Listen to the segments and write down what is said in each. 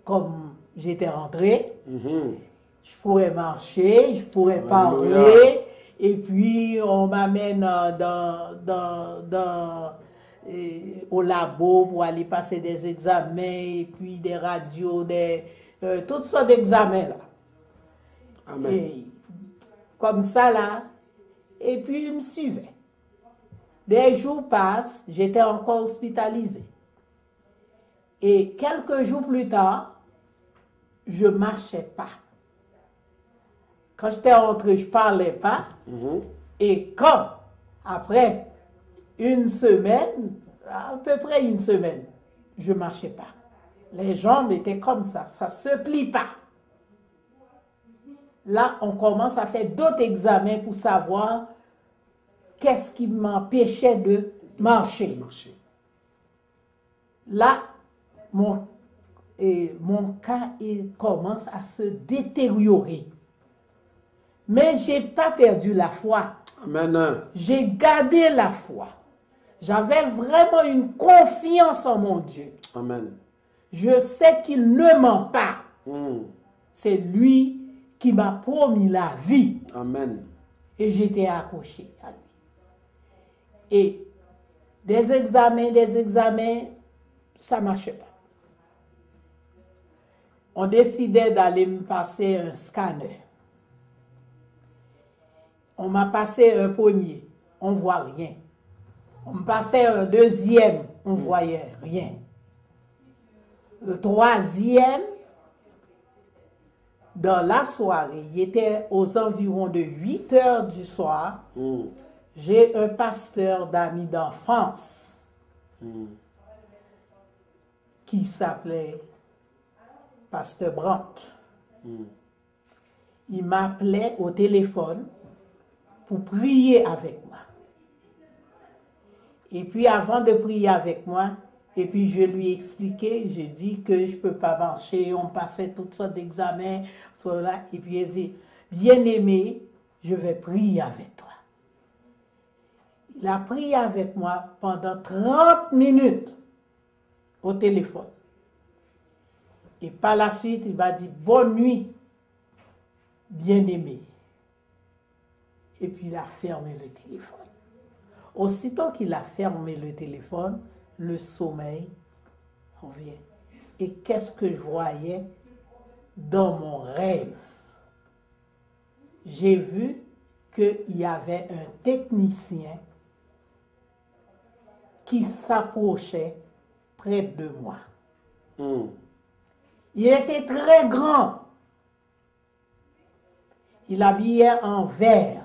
comme j'étais rentré. Je pourrais marcher, je pourrais parler. Et puis, on m'amène au labo pour aller passer des examens, et puis des radios, toutes sortes d'examens là. Amen. Et, comme ça là. Et puis, il me suivait. Des jours passent, j'étais encore hospitalisé. Et quelques jours plus tard, je ne marchais pas. Quand j'étais rentré, je ne parlais pas. Et quand, après une semaine, à peu près une semaine, je ne marchais pas. Les jambes étaient comme ça ne se plie pas. Là, on commence à faire d'autres examens pour savoir qu'est-ce qui m'empêchait de marcher. Là, mon cas commence à se détériorer. Mais je n'ai pas perdu la foi. Amen. J'ai gardé la foi. J'avais vraiment une confiance en mon Dieu. Amen. Je sais qu'il ne ment pas. C'est lui qui m'a promis la vie. Amen. Et j'étais accroché à lui. Et des examens, ça ne marchait pas. On décidait d'aller me passer un scanner. On m'a passé un premier, on ne voit rien. On me passait un deuxième, on ne voyait rien. Le troisième, dans la soirée, il était aux environs de 8 heures du soir. J'ai un pasteur d'amis d'enfance qui s'appelait Pasteur Brandt. Il m'appelait au téléphone pour prier avec moi. Et puis avant de prier avec moi, et puis je lui ai expliqué, j'ai dit que je ne peux pas marcher, on passait toutes sortes d'examens, et puis il dit, bien-aimé, je vais prier avec toi. Il a prié avec moi pendant 30 minutes au téléphone. Et par la suite, il m'a dit, bonne nuit, bien-aimé. Et puis il a fermé le téléphone. Aussitôt qu'il a fermé le téléphone, le sommeil revient. Et qu'est-ce que je voyais dans mon rêve? J'ai vu qu'il y avait un technicien qui s'approchait près de moi. Il était très grand. Il habillait en vert.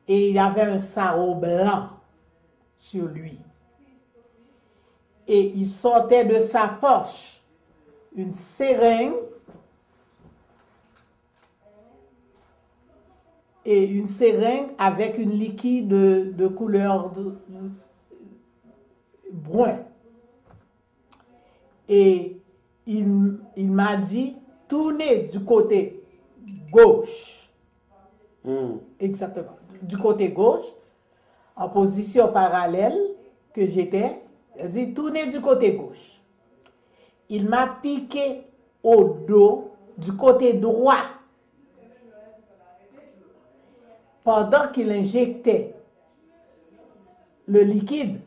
Et il avait un sarrau blanc sur lui. Et il sortait de sa poche une seringue avec une liquide de couleur brun. Et il m'a dit, tournez du côté gauche. Exactement. Du côté gauche, en position parallèle que j'étais, il a dit, tournez du côté gauche. Il m'a piqué au dos du côté droit. Pendant qu'il injectait le liquide.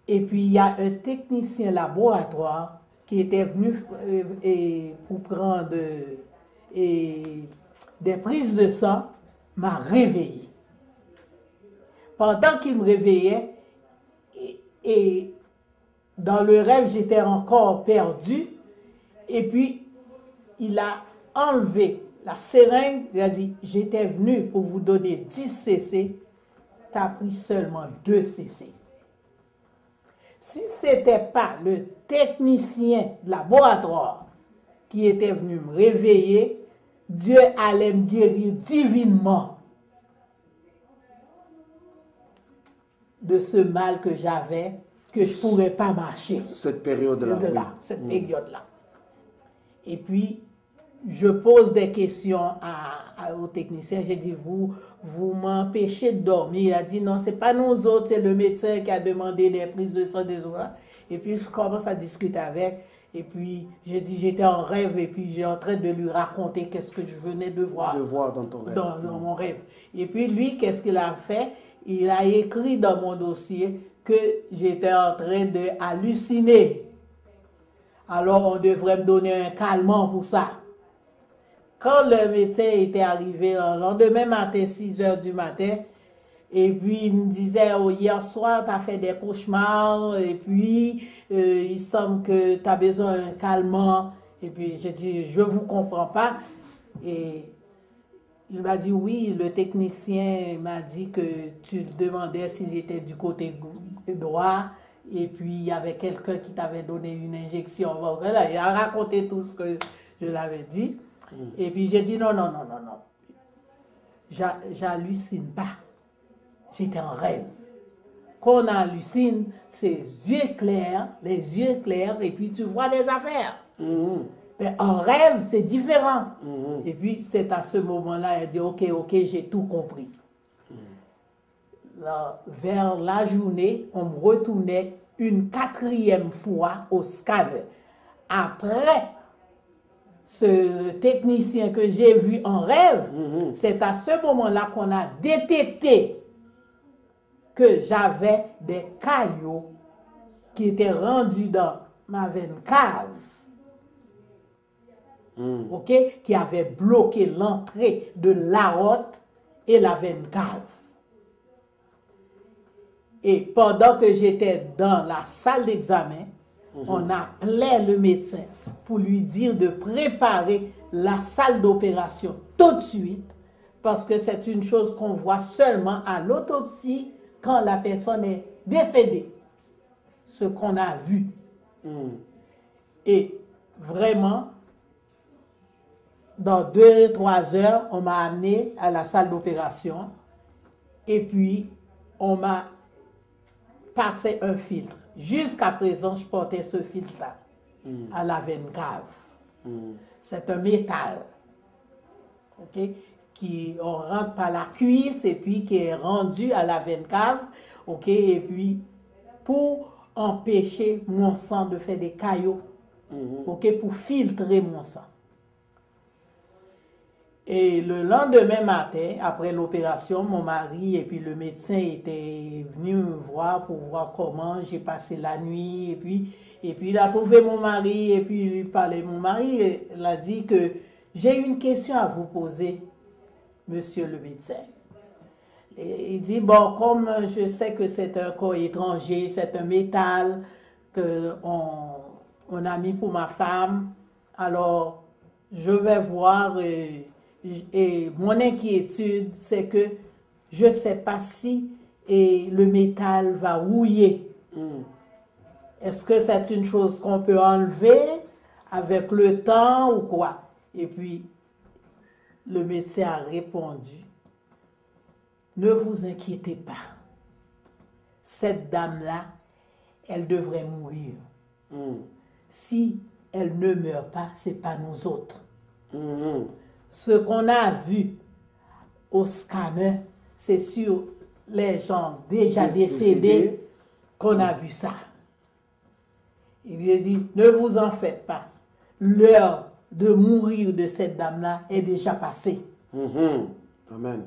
Et puis, il y a un technicien laboratoire qui était venu pour prendre des prises de sang, m'a réveillé. Pendant qu'il me réveillait, et dans le rêve, j'étais encore perdu, et puis il a enlevé la seringue, il a dit, j'étais venu pour vous donner 10 cc, tu as pris seulement 2 cc. Si ce n'était pas le technicien de laboratoire qui était venu me réveiller, Dieu allait me guérir divinement de ce mal que j'avais, que je ne pourrais pas marcher. Cette période-là. Cette période-là. Et puis, je pose des questions au technicien. J'ai dit, vous m'empêchez de dormir. Il a dit, non, c'est pas nous autres, c'est le médecin qui a demandé des prises de sang des autres. Et puis, je commence à discuter avec. Et puis, j'ai dit, j'étais en rêve. Et puis, j'ai en train de lui raconter qu'est-ce que je venais de voir. De voir dans ton rêve. Dans mon rêve. Et puis, lui, qu'est-ce qu'il a fait? Il a écrit dans mon dossier que j'étais en train de halluciner. Alors, on devrait me donner un calmant pour ça. Quand le médecin était arrivé le lendemain matin, 6 heures du matin, et puis il me disait, oh, hier soir, tu as fait des cauchemars, et puis il semble que tu as besoin d'un calmant. Et puis j'ai dit, je ne vous comprends pas. Et il m'a dit, oui, le technicien m'a dit que tu le demandais s'il était du côté droit. Et puis, il y avait quelqu'un qui t'avait donné une injection. Bon, voilà, il a raconté tout ce que je l'avais dit. Et puis, j'ai dit, non. J'hallucine pas. J'étais en rêve. Quand on hallucine, c'est les yeux clairs, et puis tu vois des affaires. Mais en rêve, c'est différent. Et puis, c'est à ce moment-là, elle dit, ok, j'ai tout compris. Là, vers la journée, on me retournait une 4e fois au scanner. Après ce technicien que j'ai vu en rêve, c'est à ce moment-là qu'on a détecté que j'avais des caillots qui étaient rendus dans ma veine cave. Ok, qui avaient bloqué l'entrée de l'aorte et la veine cave. Et pendant que j'étais dans la salle d'examen, on appelait le médecin pour lui dire de préparer la salle d'opération tout de suite, parce que c'est une chose qu'on voit seulement à l'autopsie quand la personne est décédée. Ce qu'on a vu. Et vraiment, dans 2-3 heures, on m'a amené à la salle d'opération et puis on m'a passé un filtre. Jusqu'à présent, je portais ce filtre-là à la veine cave. C'est un métal, ok, qui on rentre par la cuisse et puis qui est rendu à la veine cave, ok, et puis pour empêcher mon sang de faire des caillots, ok, pour filtrer mon sang. Et le lendemain matin, après l'opération, mon mari et puis le médecin étaient venus me voir pour voir comment j'ai passé la nuit. Et puis il a trouvé mon mari et puis il lui parlait. Mon mari, il a dit que j'ai une question à vous poser, monsieur le médecin. Et il dit, bon, comme je sais que c'est un corps étranger, c'est un métal qu'on a mis pour ma femme, alors je vais voir... Et mon inquiétude, c'est que je ne sais pas si le métal va rouiller. Est-ce que c'est une chose qu'on peut enlever avec le temps ou quoi? Et puis, le médecin a répondu, ne vous inquiétez pas. Cette dame-là, elle devrait mourir. Si elle ne meurt pas, ce n'est pas nous autres. Ce qu'on a vu au scanner, c'est sur les gens déjà décédés qu'on a vu ça. Il lui a dit, ne vous en faites pas. L'heure de mourir de cette dame-là est déjà passée. Amen.